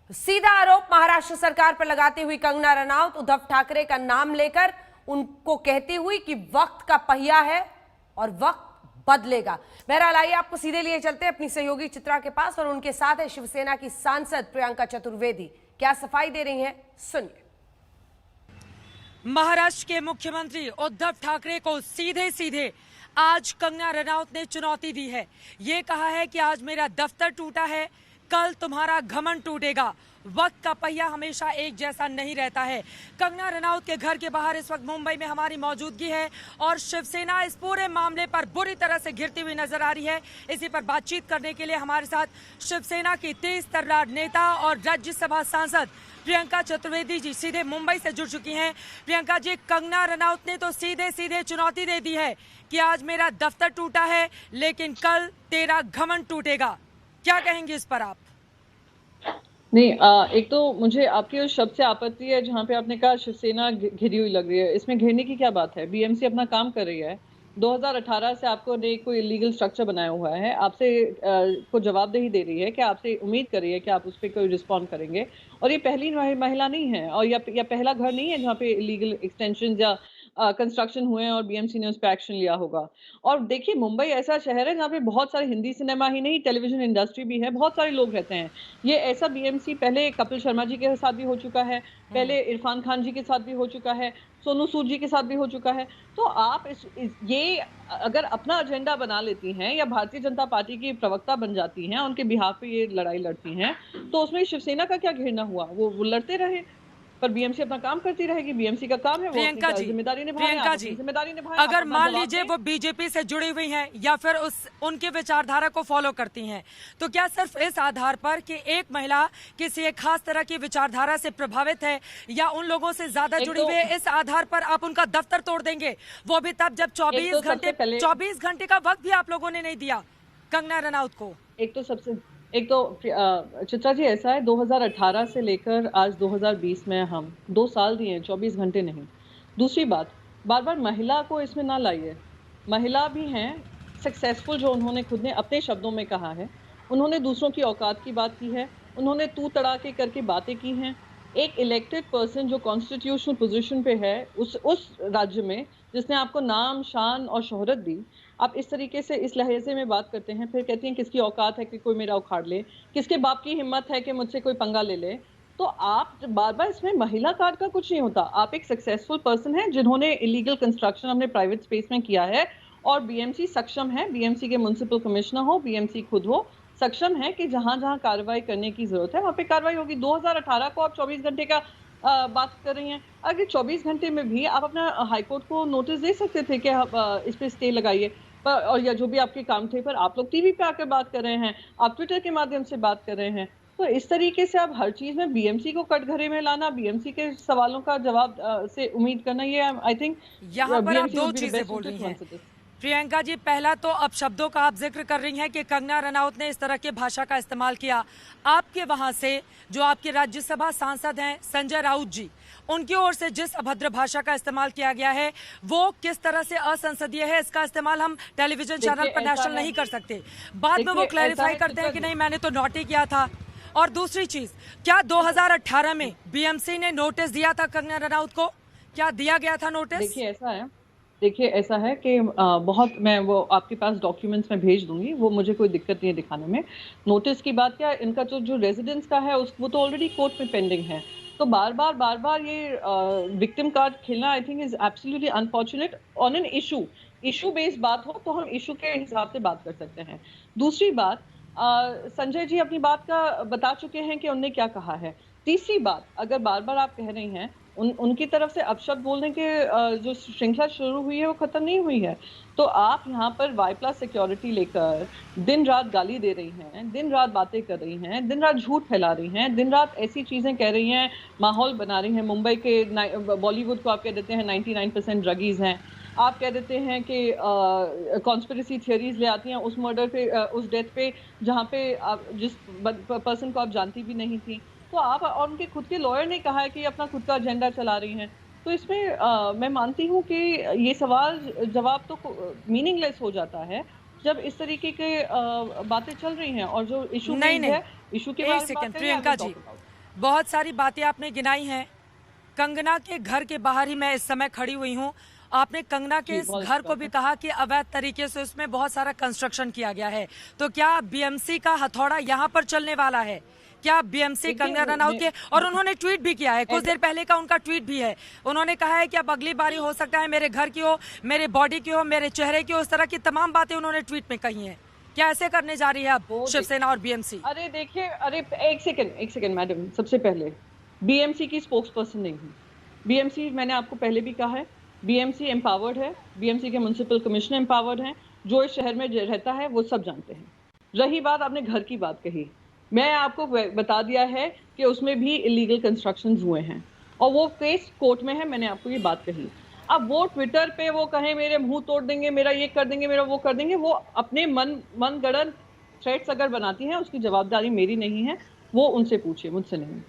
सीधा आरोप महाराष्ट्र सरकार पर लगाती हुई कंगना रनौत उद्धव ठाकरे का नाम लेकर उनको कहती हुई कि वक्त का पहिया है और वक्त बदलेगा। बहरहाल आइए आपको सीधे लिए चलते हैं अपनी सहयोगी चित्रा के पास और उनके साथ है शिवसेना की सांसद प्रियंका चतुर्वेदी। क्या सफाई दे रही हैं, सुनिए। महाराष्ट्र के मुख्यमंत्री उद्धव ठाकरे को सीधे सीधे आज कंगना रनौत ने चुनौती दी है। ये कहा है कि आज मेरा दफ्तर टूटा है, कल तुम्हारा घमंड टूटेगा। वक्त का पहिया हमेशा एक जैसा नहीं रहता है। कंगना रनौत के घर के बाहर इस वक्त मुंबई में हमारी मौजूदगी है और शिवसेना इस पूरे मामले पर बुरी तरह से घिरती हुई नजर आ रही है। इसी पर बातचीत करने के लिए हमारे साथ शिवसेना की तेज तर्रार नेता और राज्यसभा सांसद प्रियंका चतुर्वेदी जी सीधे मुंबई से जुड़ चुकी हैं। प्रियंका जी, कंगना रनौत ने तो सीधे सीधे चुनौती दे दी है कि आज मेरा दफ्तर टूटा है लेकिन कल तेरा घमंड टूटेगा। क्या कहेंगे इस पर आप? नहीं, एक तो मुझे आपके उस शब्द से आपत्ति है जहां पे आपने कहा शिवसेना घिरी हुई लग रही है। इसमें घिरने की क्या बात है? बीएमसी अपना काम कर रही है। 2018 से आपको ने कोई इलीगल स्ट्रक्चर बनाया हुआ है, आपसे को जवाबदेही दे रही है कि आपसे उम्मीद कर रही है कि आप उस पर कोई रिस्पॉन्ड करेंगे। और ये पहली महिला नहीं है और या पहला घर नहीं है जहाँ पे इलीगल एक्सटेंशन या कंस्ट्रक्शन हुए हैं और बीएमसी ने उस पर एक्शन लिया होगा। और देखिए, मुंबई ऐसा शहर है जहाँ पे बहुत सारे हिंदी सिनेमा ही नहीं, टेलीविजन इंडस्ट्री भी है, बहुत सारे लोग रहते हैं। ये ऐसा बीएमसी पहले कपिल शर्मा जी के साथ भी हो चुका है, पहले इरफान खान जी के साथ भी हो चुका है, सोनू सूद जी के साथ भी हो चुका है। तो आप ये अगर अपना एजेंडा बना लेती हैं या भारतीय जनता पार्टी की प्रवक्ता बन जाती हैं, उनके बिहाफ पे ये लड़ाई लड़ती हैं, तो उसमें शिवसेना का क्या घेरना हुआ? वो लड़ते रहे, पर बीएमसी अपना काम करती रहेगी। बीएमसी का काम है वो अपनी जिम्मेदारी निभाए। अगर मान लीजिए वो बीजेपी से जुड़ी हुई हैं या फिर उनके विचारधारा को फॉलो करती हैं, तो क्या सिर्फ इस आधार पर कि एक महिला किसी एक खास तरह की विचारधारा से प्रभावित है या उन लोगों से ज्यादा जुड़ी हुई है, इस आधार पर आप उनका दफ्तर तोड़ देंगे? वो भी तब जब 24 घंटे का वक्त भी आप लोगों ने नहीं दिया कंगना रनौत को। एक तो चित्रा जी, ऐसा है 2018 से लेकर आज 2020 में हम 2 साल दिए, 24 घंटे नहीं। दूसरी बात, बार बार महिला को इसमें ना लाइए। महिला भी हैं सक्सेसफुल, जो उन्होंने खुद ने अपने शब्दों में कहा है। उन्होंने दूसरों की औकात की बात की है, उन्होंने तू तड़ाके करके बातें की हैं। एक इलेक्टेड पर्सन जो कॉन्स्टिट्यूशनल पोजीशन पे है उस राज्य में, जिसने आपको नाम, शान और शोहरत दी, आप इस तरीके से इस लहजे में बात करते हैं, फिर कहती हैं किसकी औकात है कि कोई मेरा उखाड़ ले, किसके बाप की हिम्मत है कि मुझसे कोई पंगा ले ले। तो आप बार बार इसमें महिला कार्ड का कुछ नहीं होता। आप एक सक्सेसफुल पर्सन हैं जिन्होंने इलीगल कंस्ट्रक्शन अपने प्राइवेट स्पेस में किया है और बीएमसी सक्षम है, बीएमसी के म्युनिसिपल कमिश्नर हो, बीएमसी खुद हो, सक्षम है कि जहां जहां कार्रवाई करने की जरूरत है वहां पे कार्रवाई होगी। 2018 को आप 24 घंटे का बात कर रही हैं। अगर 24 घंटे में भी आप अपना हाईकोर्ट को नोटिस दे सकते थे कि आप इस पे स्टे लगाइए, पर और या जो भी आपके काम थे, पर आप लोग टीवी पे आकर बात कर रहे हैं, आप ट्विटर के माध्यम से बात कर रहे हैं। तो इस तरीके से आप हर चीज में बीएमसी को कटघरे में लाना, बीएमसी के सवालों का जवाब से उम्मीद करना, ये आई थिंक यहाँ पर आप दो चीजें बोल रही हैं प्रियंका जी। पहला तो अब शब्दों का आप जिक्र कर रही हैं कि कंगना रनौत ने इस तरह की भाषा का इस्तेमाल किया। आपके वहां से जो आपके राज्यसभा सांसद हैं संजय राउत जी, उनकी ओर से जिस अभद्र भाषा का इस्तेमाल किया गया है वो किस तरह से असंसदीय है, इसका इस्तेमाल हम टेलीविजन चैनल पर नेशनल नहीं कर सकते। बाद में वो क्लैरिफाई करते हैं कि नहीं, मैंने तो नोट ही किया था। और दूसरी चीज, क्या 2018 में बीएमसी ने नोटिस दिया था कंगना रनौत को? क्या दिया गया था नोटिस? देखिए ऐसा है कि बहुत, मैं वो आपके पास डॉक्यूमेंट्स में भेज दूंगी, वो मुझे कोई दिक्कत नहीं है दिखाने में। नोटिस की बात क्या, इनका जो रेजिडेंस का है वो तो ऑलरेडी कोर्ट में पेंडिंग है। तो बार बार ये विक्टिम कार्ड खेलना I think is absolutely unfortunate. On an issue based बात हो तो हम इशू के हिसाब से बात कर सकते हैं। दूसरी बात, संजय जी अपनी बात का बता चुके हैं कि उन्होंने क्या कहा है। तीसरी बात, अगर बार बार आप कह रही हैं उनकी तरफ से अपशब्द बोलने के जो श्रृंखला शुरू हुई है वो खत्म नहीं हुई है। तो आप यहाँ पर वाई+ सिक्योरिटी लेकर दिन रात गाली दे रही हैं, दिन रात बातें कर रही हैं, दिन रात झूठ फैला रही हैं, दिन रात ऐसी चीजें कह रही हैं, माहौल बना रही हैं। मुंबई के बॉलीवुड को आप कह देते हैं 99% ड्रगीज हैं, आप कह देते हैं कि कॉन्स्पिरेसी थियरीज ले आती हैं उस मर्डर पे, उस डेथ पे जहाँ पे आप जिस पर्सन को आप जानती भी नहीं थी। तो आप, और उनके खुद के लॉयर ने कहा है कि अपना खुद का एजेंडा चला रही हैं। तो इसमें मैं मानती हूँ कि ये सवाल जवाब तो मीनिंगलेस हो जाता है जब इस तरीके के बातें चल रही हैं। और जो इशू नहीं, है, इशू के बारे में प्रियंका जी, बहुत सारी बातें आपने गिनाई हैं। कंगना के घर के बाहर ही मैं इस समय खड़ी हुई हूँ। आपने कंगना के इस घर को भी कहा कि अवैध तरीके से उसमें बहुत सारा कंस्ट्रक्शन किया गया है, तो क्या बीएमसी का हथौड़ा यहाँ पर चलने वाला है? क्या बीएमसी कंगना रनौत के, और उन्होंने ट्वीट भी किया है, कुछ देर पहले का उनका ट्वीट भी है, उन्होंने कहा है कि अब अगली बारी हो सकता है मेरे घर की हो, मेरे बॉडी की हो, मेरे चेहरे की हो, इस तरह की तमाम बातें उन्होंने ट्वीट में कही हैं। क्या ऐसे करने जा रही है अब शिवसेना और बीएमसी? अरे देखिए, अरे एक सेकंड मैडम, सबसे पहले बीएमसी की स्पोक्स पर्सन नहीं हूँ। बीएमसी, मैंने आपको पहले भी कहा है, बीएमसी एम्पावर्ड है, बीएमसी के म्युनिसिपल कमिश्नर एम्पावर्ड हैं, जो इस शहर में रहता है वो सब जानते हैं। रही बात आपने घर की बात कही, मैं आपको बता दिया है कि उसमें भी इलीगल कंस्ट्रक्शंस हुए हैं और वो केस कोर्ट में है, मैंने आपको ये बात कही। अब वो ट्विटर पे वो कहें मेरे मुंह तोड़ देंगे, मेरा ये कर देंगे, मेरा वो कर देंगे, वो अपने मन गढ़ंत थ्रेट्स अगर बनाती हैं, उसकी जवाबदारी मेरी नहीं है, वो उनसे पूछिए, मुझसे नहीं।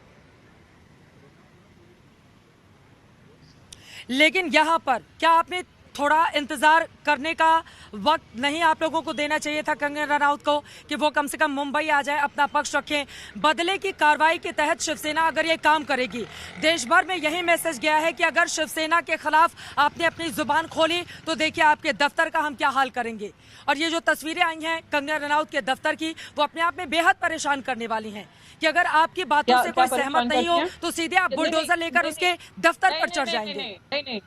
लेकिन यहाँ पर क्या आपने थोड़ा इंतजार करने का वक्त नहीं आप लोगों को देना चाहिए था कंगना रनौत को, कि वो कम से कम मुंबई आ जाए, अपना पक्ष रखें? बदले की कार्रवाई के तहत शिवसेना अगर ये काम करेगी, देश भर में यही मैसेज गया है कि अगर शिवसेना के खिलाफ आपने अपनी जुबान खोली तो देखिए आपके दफ्तर का हम क्या हाल करेंगे। और ये जो तस्वीरें आई हैं कंगना रनौत के दफ्तर की, वो अपने आप में बेहद परेशान करने वाली हैं कि अगर आपकी बातों से कोई सहमत नहीं हो तो सीधे आप बुलडोजर लेकर उसके दफ्तर पर चढ़ जाएंगे।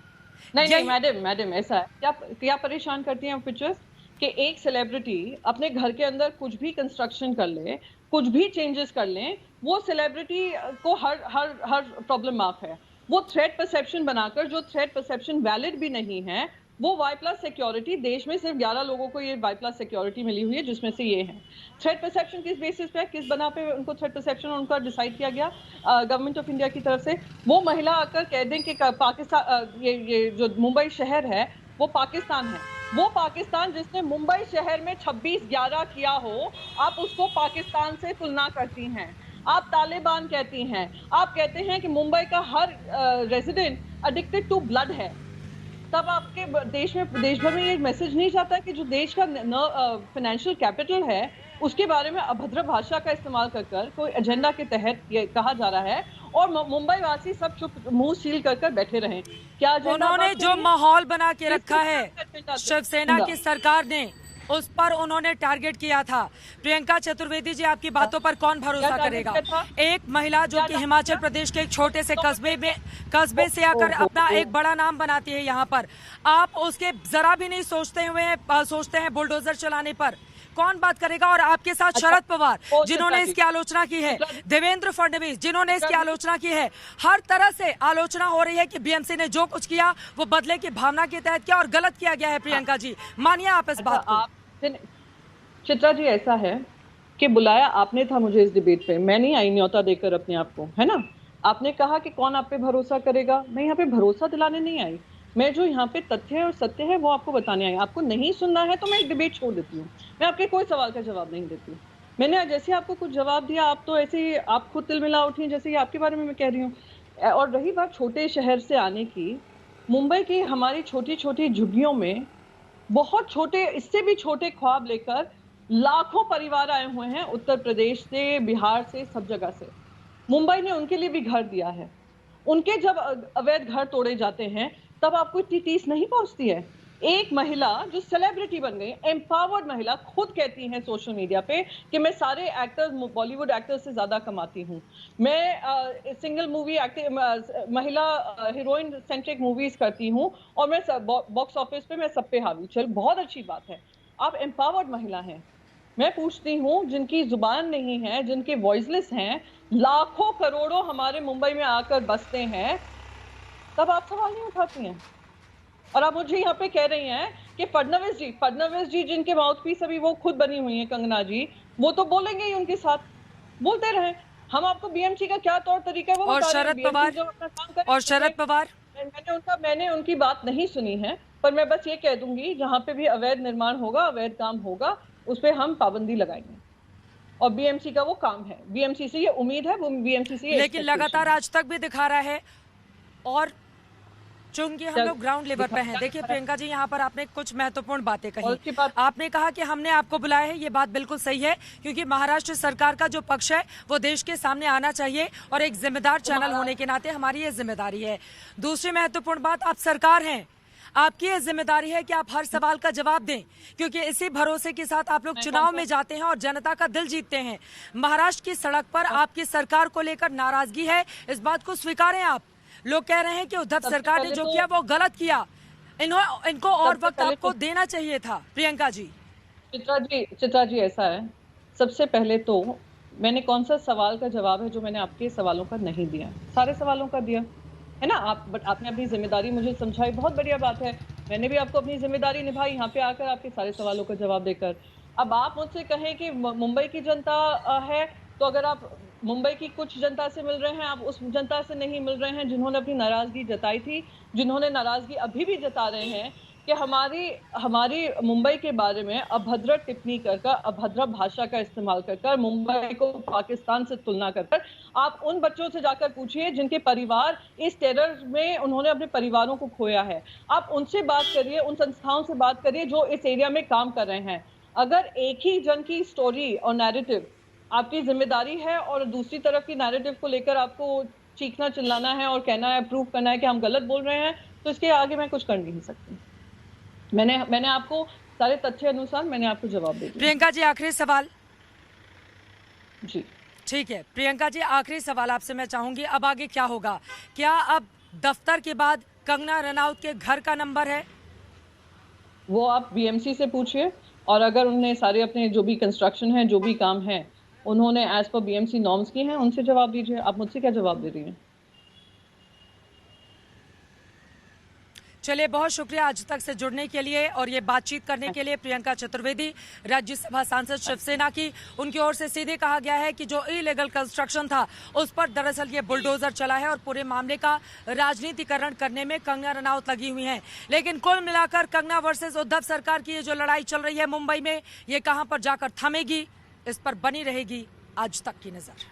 नहीं मैडम ऐसा है, क्या परेशान करती हैं पिक्चर्स कि एक सेलिब्रिटी अपने घर के अंदर कुछ भी कंस्ट्रक्शन कर ले, कुछ भी चेंजेस कर लें, वो सेलिब्रिटी को हर प्रॉब्लम माफ है। वो थ्रेट परसेप्शन बनाकर, जो थ्रेट परसेप्शन वैलिड भी नहीं है, वो वाई प्लस सिक्योरिटी, देश में सिर्फ 11 लोगों को ये वाई प्लस सिक्योरिटी मिली हुई है, जिसमें से ये है। थ्रेट परसेप्शन किस बेसिस पे, किस बना पे उनको थ्रेट परसेप्शन उनका डिसाइड किया गया गवर्नमेंट ऑफ इंडिया की तरफ से? वो महिला आकर कह दें कि पाकिस्तान, ये जो मुंबई शहर है वो पाकिस्तान है, वो पाकिस्तान जिसने मुंबई शहर में 26/11 किया हो, आप उसको पाकिस्तान से तुलना करती हैं। आप तालिबान कहती हैं, आप कहते हैं कि मुंबई का हर रेजिडेंट एडिक्टेड टू ब्लड है। तब आपके देश भर में ये मैसेज नहीं जाता कि जो देश का फाइनेंशियल कैपिटल है उसके बारे में अभद्र भाषा का इस्तेमाल कर कोई एजेंडा के तहत ये कहा जा रहा है और मुंबई वासी सब चुप मुंह सील कर बैठे रहें? क्या उन्होंने जो माहौल बना के रखा है शिवसेना की सरकार ने, उस पर उन्होंने टारगेट किया था। प्रियंका चतुर्वेदी जी, आपकी बातों पर कौन भरोसा करेगा? एक महिला जो कि हिमाचल प्रदेश के एक छोटे से कस्बे से आकर अपना एक बड़ा नाम बनाती है यहाँ पर, आप उसके जरा भी नहीं सोचते हैं बुलडोजर चलाने पर? कौन बात करेगा? और आपके साथ शरद पवार जिन्होंने इसकी आलोचना की है, देवेंद्र फडणवीस जिन्होंने इसकी आलोचना की है, हर तरह से आलोचना हो रही है कि बीएमसी ने जो कुछ किया वो बदले की भावना के तहत किया और गलत किया गया है। प्रियंका जी, मानिए आप इस बात को? चित्रा जी, ऐसा है कि बुलाया आपने था मुझे इस डिबेट पे, मैं नहीं आई न्योता देकर अपने आप को, है ना? आपने कहा कि कौन आप पे भरोसा करेगा, मैं यहाँ पे भरोसा दिलाने नहीं आई, मैं जो यहाँ पे तथ्य है और सत्य है वो आपको बताने आई। आपको नहीं सुनना है तो मैं एक डिबेट छोड़ देती हूँ, मैं आपके कोई सवाल का जवाब नहीं देती। मैंने जैसे आपको कुछ जवाब दिया, आप तो ऐसे ही आप खुद तिल मिला उठी जैसे ही आपके बारे में मैं कह रही हूँ। और रही बात छोटे शहर से आने की, मुंबई की हमारी छोटी छोटी झुग्गियों में बहुत छोटे, इससे भी छोटे ख्वाब लेकर लाखों परिवार आए हुए हैं, उत्तर प्रदेश से, बिहार से, सब जगह से। मुंबई ने उनके लिए भी घर दिया है। उनके जब अवैध घर तोड़े जाते हैं तब आपको टीस नहीं पहुंचती है। एक महिला जो सेलिब्रिटी बन गई, एम्पावर्ड महिला, खुद कहती हैं सोशल मीडिया पे कि मैं सारे एक्टर्स, बॉलीवुड एक्टर्स से ज्यादा कमाती हूँ, मैं सिंगल मूवी महिला हीरोइन सेंट्रिक मूवीज करती हूँ और मैं बॉक्स ऑफिस पे मैं सब पे हावी। चल, बहुत अच्छी बात है, आप एम्पावर्ड महिला हैं। मैं पूछती हूँ, जिनकी जुबान नहीं है, जिनके वॉइसलेस हैं, लाखों करोड़ों हमारे मुंबई में आकर बसते हैं, तब आप सवाल नहीं उठाती हैं। और आप मुझे यहाँ पे कह रही हैं कि फडणवीस जी जिनके माउथपीस अभी वो खुद बनी हुई हैं, कंगना जी, वो तो बोलेंगे ही, उनके साथ बोलते रहे। हम आपको बीएमसी का क्या तौर तरीका है वो और शरद पवार मैंने उनकी बात नहीं सुनी है, पर मैं बस ये कह दूंगी, जहाँ पे भी अवैध निर्माण होगा, अवैध काम होगा, उस पर हम पाबंदी लगाएंगे और बीएमसी का वो काम है, बीएमसी से ये उम्मीद है, वो बीएमसी से। लेकिन लगातार आज तक भी दिखा रहा है और चूंकि हम लोग ग्राउंड लेवल पे हैं, देखिए प्रियंका जी, यहाँ पर आपने कुछ महत्वपूर्ण बातें और उसके कही। बाद आपने कहा कि हमने आपको बुलाया है, ये बात बिल्कुल सही है, क्योंकि महाराष्ट्र सरकार का जो पक्ष है वो देश के सामने आना चाहिए और एक जिम्मेदार चैनल होने के नाते हमारी ये जिम्मेदारी है। दूसरी महत्वपूर्ण बात, आप सरकार हैं, आपकी ये जिम्मेदारी है कि आप हर सवाल का जवाब दें, क्योंकि इसी भरोसे के साथ आप लोग चुनाव में जाते हैं और जनता का दिल जीतते हैं। महाराष्ट्र की सड़क पर आपकी सरकार को लेकर नाराजगी है, इस बात को स्वीकारें आप। लोग कह रहे हैं कि उद्धव सरकार ने जो किया वो गलत किया, इनको और वक्त आपको देना चाहिए था। प्रियंका जी, चित्रा जी ऐसा है, सबसे पहले तो मैंने कौन सा सवाल का जवाब है जो मैंने आपके सवालों का नहीं दिया? सारे सवालों का दिया है ना। आपने अपनी जिम्मेदारी मुझे समझाई, बहुत बढ़िया बात है। मैंने भी आपको अपनी जिम्मेदारी निभाई यहाँ पे आकर आपके सारे सवालों का जवाब देकर। अब आप मुझसे कहें कि मुंबई की जनता है, तो अगर आप मुंबई की कुछ जनता से मिल रहे हैं, आप उस जनता से नहीं मिल रहे हैं जिन्होंने अपनी नाराजगी जताई थी, जिन्होंने नाराजगी अभी भी जता रहे हैं कि हमारी मुंबई के बारे में अभद्र टिप्पणी कर अभद्र भाषा का इस्तेमाल कर मुंबई को पाकिस्तान से तुलना कर आप उन बच्चों से जाकर पूछिए जिनके परिवार इस टेरर में उन्होंने अपने परिवारों को खोया है। आप उनसे बात करिए, उन संस्थाओं से बात करिए जो इस एरिया में काम कर रहे हैं। अगर एक ही जन की स्टोरी और नैरेटिव आपकी जिम्मेदारी है और दूसरी तरफ की नैरेटिव को लेकर आपको चीखना चिल्लाना है और कहना है, प्रूव करना है कि हम गलत बोल रहे हैं, तो इसके आगे मैं कुछ कर नहीं सकती। मैंने आपको सारे तथ्य अनुसार मैंने आपको जवाब दे दिया। प्रियंका जी, आखिरी सवाल। जी ठीक है प्रियंका जी, आखिरी सवाल आपसे मैं चाहूंगी, अब आगे क्या होगा? क्या अब दफ्तर के बाद कंगना रनौत के घर का नंबर है? वो आप बीएमसी से पूछिए, और अगर उन्होंने सारे अपने जो भी कंस्ट्रक्शन है, जो भी काम है, उन्होंने एज पर बीएमसी नॉर्म्स की हैं, उनसे जवाब दीजिए। आप मुझसे क्या जवाब दे रही हैं? चलिए, बहुत शुक्रिया आज तक से जुड़ने के लिए और ये बातचीत करने के लिए। प्रियंका चतुर्वेदी, राज्यसभा सांसद शिवसेना की, उनकी ओर से सीधे कहा गया है कि जो इलीगल कंस्ट्रक्शन था उस पर दरअसल ये बुलडोजर चला है और पूरे मामले का राजनीतिकरण करने में कंगना रनौत लगी हुई हैं। लेकिन कुल मिलाकर कंगना वर्सेस उद्धव सरकार की ये जो लड़ाई चल रही है मुंबई में, ये कहां पर जाकर थमेगी, इस पर बनी रहेगी आज तक की नजर।